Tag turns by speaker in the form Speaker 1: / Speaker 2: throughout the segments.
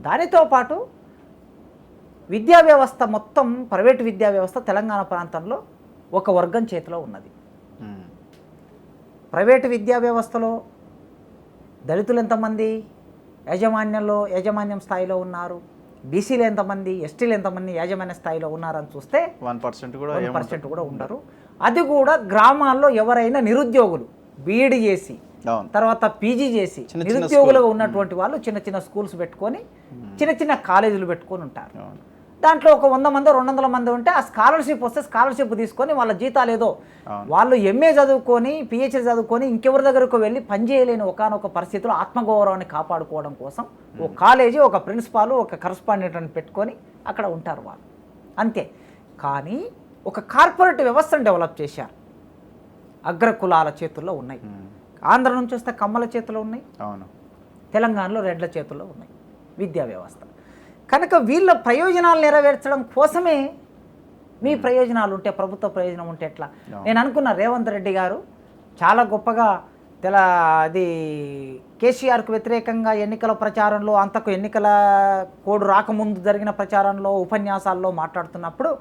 Speaker 1: దానితో పాటు విద్యా వ్యవస్థ మొత్తం ప్రైవేటు విద్యా వ్యవస్థ తెలంగాణ ప్రాంతంలో ఒక వర్గం చేతిలో ఉన్నది. ప్రైవేటు విద్యా వ్యవస్థలో దళితులు ఎంతమంది యాజమాన్యం స్థాయిలో ఉన్నారు, బీసీలు ఎంతమంది, ఎస్టీలు ఎంతమంది యాజమాన్య స్థాయిలో ఉన్నారని చూస్తే 1% కూడా ఉండరు. అది కూడా గ్రామాల్లో ఎవరైనా నిరుద్యోగులు బీఈడి చేసి తర్వాత పీజీ చేసి నిరుద్యోగులుగా ఉన్నటువంటి వాళ్ళు చిన్న చిన్న స్కూల్స్ పెట్టుకొని చిన్న చిన్న కాలేజీలు పెట్టుకొని ఉంటారు. దాంట్లో ఒక 100 మంది 200 మంది ఉంటే ఆ స్కాలర్షిప్ వస్తే స్కాలర్షిప్ తీసుకొని వాళ్ళ జీతాలు ఏదో వాళ్ళు ఎంఏ చదువుకొని పిహెచ్డి చదువుకొని ఇంకెవరి దగ్గరకు వెళ్ళి పనిచేయలేని ఒకనొక పరిస్థితుల్లో ఆత్మగౌరవాన్ని కాపాడుకోవడం కోసం ఒక కాలేజీ, ఒక ప్రిన్సిపాల్, ఒక కరస్పాండెంట్ అని పెట్టుకొని అక్కడ ఉంటారు వాళ్ళు, అంతే. కానీ ఒక కార్పొరేట్ వ్యవస్థను డెవలప్ చేశారు, అగ్రకులాల చేతుల్లో ఉన్నాయి. ఆంధ్ర నుంచి వస్తే కమ్మల చేతిలో ఉన్నాయి, తెలంగాణలో రెడ్ల చేతుల్లో ఉన్నాయి విద్యా వ్యవస్థ. కనుక వీళ్ళ ప్రయోజనాలు నెరవేర్చడం కోసమే మీ ప్రయోజనాలు ఉంటే, ప్రభుత్వ ప్రయోజనం ఉంటే ఎట్లా? నేను అనుకున్న రేవంత్ రెడ్డి గారు చాలా గొప్పగా అది కేసీఆర్కు వ్యతిరేకంగా ఎన్నికల ప్రచారంలో, అంతకు ఎన్నికల కోడ్ రాకముందు జరిగిన ప్రచారంలో, ఉపన్యాసాల్లో మాట్లాడుతున్నప్పుడు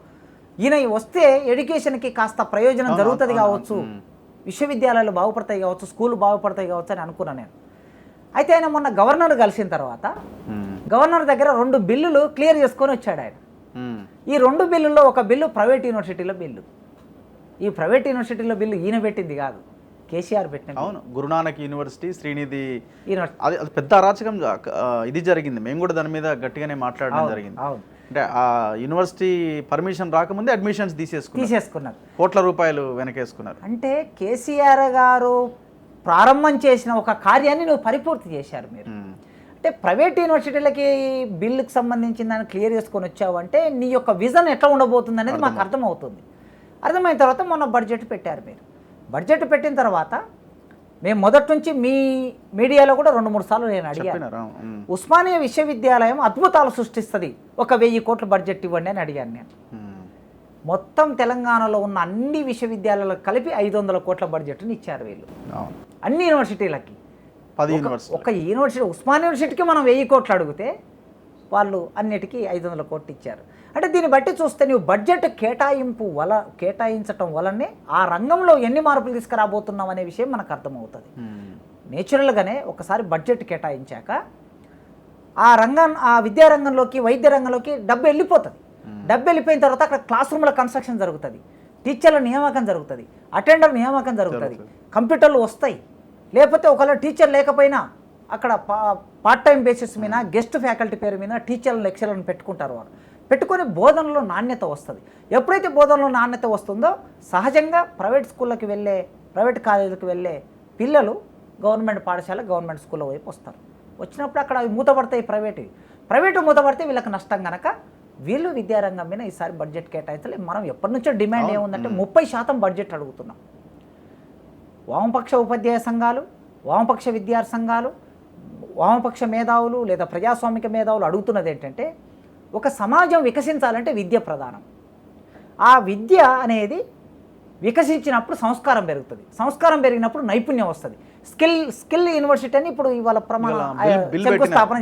Speaker 1: ఈయన వస్తే ఎడ్యుకేషన్కి కాస్త ప్రయోజనం జరుగుతుంది కావచ్చు, విశ్వవిద్యాలయాలు బాగుపడతాయి కావచ్చు, స్కూళ్ళు బాగుపడతాయి కావచ్చు అని అనుకున్నాను నేను. అయితే ఆయన మొన్న గవర్నర్ కలిసిన తర్వాత గవర్నర్ దగ్గర 2 బిల్లులు క్లియర్ చేసుకొని వచ్చాడు ఆయన. ఈ 2 బిల్లుల్లో ఒక బిల్లు ప్రైవేట్ యూనివర్సిటీల బిల్లు. ఈ ప్రైవేట్ యూనివర్సిటీల బిల్లు ఈయన పెట్టింది కాదు, కేసీఆర్ పెట్టింది.
Speaker 2: అవును, గురునానక్ యూనివర్సిటీ, శ్రీనిధి అది పెద్ద అరాచకం ఇది జరిగింది. మేము కూడా దాని మీద గట్టిగానే మాట్లాడడం జరిగింది. అంటే ఆ యూనివర్సిటీ పర్మిషన్ రాకముందే అడ్మిషన్స్ తీసేసుకున్నారు, కోట్ల రూపాయలు వెనకేసుకున్నారు.
Speaker 1: అంటే కేసీఆర్ గారు ప్రారంభం చేసిన ఒక కార్యాన్ని నువ్వు పరిపూర్తి చేశారు మీరు. అంటే ప్రైవేట్ యూనివర్సిటీలకి బిల్లుకి సంబంధించిన దాన్ని క్లియర్ చేసుకొని వచ్చావంటే నీ యొక్క విజన్ ఎట్లా ఉండబోతుంది అనేది మాకు అర్థమవుతుంది. అర్థమైన తర్వాత మొన్న బడ్జెట్ పెట్టారు మీరు. బడ్జెట్ పెట్టిన తర్వాత మేము మొదటి నుంచి మీ మీడియాలో కూడా 2-3 సార్లు నేను అడిగాను, ఉస్మానియా విశ్వవిద్యాలయం అద్భుతాలు సృష్టిస్తుంది, 1000 కోట్ల బడ్జెట్ ఇవ్వండి అని అడిగాను నేను. మొత్తం తెలంగాణలో ఉన్న అన్ని విశ్వవిద్యాలయాలకు కలిపి 500 కోట్ల బడ్జెట్ని ఇచ్చారు వీళ్ళు, అన్ని యూనివర్సిటీలకి. ఒక యూనివర్సిటీ ఉస్మానియా యూనివర్సిటీకి మనం 1000 కోట్లు అడిగితే వాళ్ళు అన్నిటికీ 500 కోట్లు ఇచ్చారు. అంటే దీన్ని బట్టి చూస్తే నువ్వు బడ్జెట్ కేటాయించటం వలనే ఆ రంగంలో ఎన్ని మార్పులు తీసుకురాబోతున్నావు అనే విషయం మనకు అర్థమవుతుంది. నేచురల్గానే ఒకసారి బడ్జెట్ కేటాయించాక ఆ విద్యారంగంలోకి, వైద్య రంగంలోకి డబ్బు వెళ్ళిపోతుంది. డబ్బు వెళ్ళిపోయిన తర్వాత అక్కడ క్లాస్ రూమ్ల కన్స్ట్రక్షన్ జరుగుతుంది, టీచర్ల నియామకం జరుగుతుంది, అటెండర్ నియామకం జరుగుతుంది, కంప్యూటర్లు వస్తాయి. లేకపోతే ఒకవేళ టీచర్ లేకపోయినా అక్కడ పార్ట్ టైం బేసిస్ మీద గెస్ట్ ఫ్యాకల్టీ పేరు మీద టీచర్లు లెక్చర్లను పెట్టుకుంటారు. వారు పెట్టుకొని బోధనలో నాణ్యత వస్తుంది. ఎప్పుడైతే బోధనలో నాణ్యత వస్తుందో సహజంగా ప్రైవేట్ స్కూళ్ళకి వెళ్ళే, ప్రైవేట్ కాలేజీలకు వెళ్ళే పిల్లలు గవర్నమెంట్ పాఠశాల, గవర్నమెంట్ స్కూళ్ళ వైపు వస్తారు. వచ్చినప్పుడు అక్కడ అవి మూతపడతాయి, ప్రైవేటు మూతపడితే వీళ్ళకి నష్టం కనుక వీళ్ళు విద్యారంగం మీద ఈసారి బడ్జెట్ కేటాయించాలి. మనం ఎప్పటి నుంచో డిమాండ్ ఏముందంటే 30% బడ్జెట్ అడుగుతున్నాం. వామపక్ష ఉపాధ్యాయ సంఘాలు, వామపక్ష విద్యార్థి సంఘాలు, వామపక్ష మేధావులు లేదా ప్రజాస్వామిక మేధావులు అడుగుతున్నది ఏంటంటే, ఒక సమాజం వికసించాలంటే విద్య ప్రధానం. ఆ విద్య అనేది వికసించినప్పుడు సంస్కారం పెరుగుతుంది, సంస్కారం పెరిగినప్పుడు నైపుణ్యం వస్తుంది. స్కిల్ యూనివర్సిటీ అని ఇప్పుడు ఇవాళ శంకుస్థాపన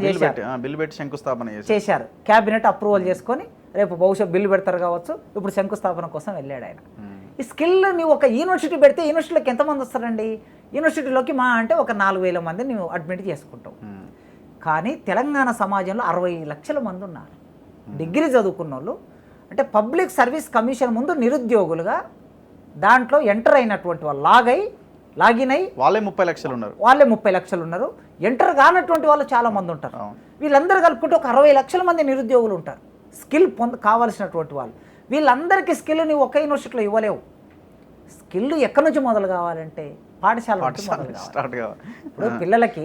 Speaker 1: చేశారు. క్యాబినెట్ అప్రూవల్ చేసుకొని రేపు భవిష్యత్ బిల్లు పెడతారు కావచ్చు. ఇప్పుడు శంకుస్థాపన కోసం వెళ్ళాడు ఆయన. ఈ స్కిల్ నువ్వు ఒక యూనివర్సిటీ పెడితే యూనివర్సిటీలోకి ఎంతమంది వస్తారండి? యూనివర్సిటీలోకి మా అంటే ఒక 4000 మంది నువ్వు అడ్మిట్ చేసుకుంటావు. కానీ తెలంగాణ సమాజంలో 60 లక్షల మంది ఉన్నారు డిగ్రీ చదువుకున్న వాళ్ళు. అంటే పబ్లిక్ సర్వీస్ కమిషన్ ముందు నిరుద్యోగులుగా దాంట్లో ఎంటర్ అయినటువంటి వాళ్ళు లాగిన్ అయ్యి
Speaker 2: వాళ్ళే
Speaker 1: 30 లక్షలు ఉన్నారు. ఎంటర్ కానటువంటి వాళ్ళు చాలామంది ఉంటారు. వీళ్ళందరూ కలుపుకుంటే ఒక 60 లక్షల మంది నిరుద్యోగులు ఉంటారు, స్కిల్ కావాల్సినటువంటి వాళ్ళు. వీళ్ళందరికీ స్కిల్ నువ్వు ఒక యూనివర్సిటీలో ఇవ్వలేవు. స్కిల్ ఎక్కడి నుంచి మొదలు కావాలంటే పాఠశాల నుంచి మొదలు కావాలి. ఇప్పుడు పిల్లలకి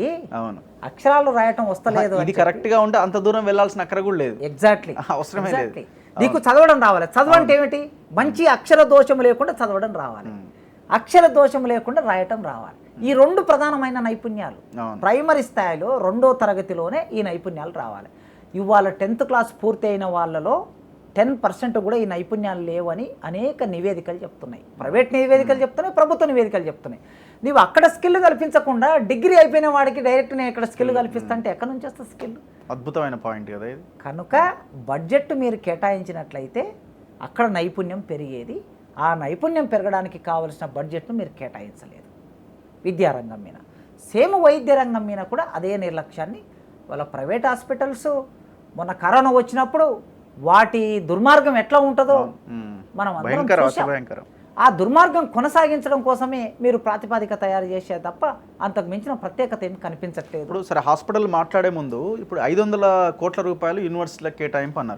Speaker 1: అక్షరాలు రాయటం వస్తలేదు,
Speaker 2: ఇది కరెక్ట్గా ఉంటే అంత దూరం వెళ్ళాల్సిన అక్కడ కూడా లేదు.
Speaker 1: ఎగ్జాక్ట్లీ
Speaker 2: అవసరమే లేదు.
Speaker 1: నీకు చదవడం రావాలి. చదవంటే ఏమిటి? మంచి అక్షర దోషం లేకుండా చదవడం రావాలి, అక్షర దోషం లేకుండా రాయటం రావాలి. ఈ 2 ప్రధానమైన నైపుణ్యాలు ప్రైమరీ స్థాయిలో 2వ తరగతిలోనే ఈ నైపుణ్యాలు రావాలి. ఇవాళ 10th క్లాస్ పూర్తి అయిన వాళ్ళలో 10% కూడా ఈ నైపుణ్యాలు లేవని అనేక నివేదికలు చెప్తున్నాయి. ప్రైవేట్ నివేదికలు చెప్తున్నాయి, ప్రభుత్వ నివేదికలు చెప్తున్నాయి. నీవు అక్కడ స్కిల్ కల్పించకుండా డిగ్రీ అయిపోయిన వాడికి డైరెక్ట్ నేను ఇక్కడ స్కిల్ కల్పిస్తా అంటే ఎక్కడి నుంచి వస్తుంది స్కిల్?
Speaker 2: అద్భుతమైన పాయింట్ కదా ఇది.
Speaker 1: కనుక బడ్జెట్ మీరు కేటాయించినట్లయితే అక్కడ నైపుణ్యం పెరిగేది. ఆ నైపుణ్యం పెరగడానికి కావలసిన బడ్జెట్ను మీరు కేటాయించలేదు. విద్యారంగం మీద సేమ్ వైద్య రంగం మీద కూడా అదే నిర్లక్ష్యాన్ని వాళ్ళ ప్రైవేట్ హాస్పిటల్స్ మొన్న కరోనా వచ్చినప్పుడు వాటి దుర్మార్గం ఎట్లా ఉంటుందో మనం అందరం చూసాం. ఆ దుర్మార్గం కొనసాగించడం కోసమే మీరు ప్రాతిపదిక తయారు చేసే తప్ప అంతకు మించిన ప్రత్యేకత ఏమి కనిపించట్లేదు.
Speaker 2: ఇప్పుడు సరే హాస్పిటల్ మాట్లాడే ముందు ఇప్పుడు 500 కోట్ల రూపాయలు యూనివర్సిటీలకు కేటాయింపు అన్నారు.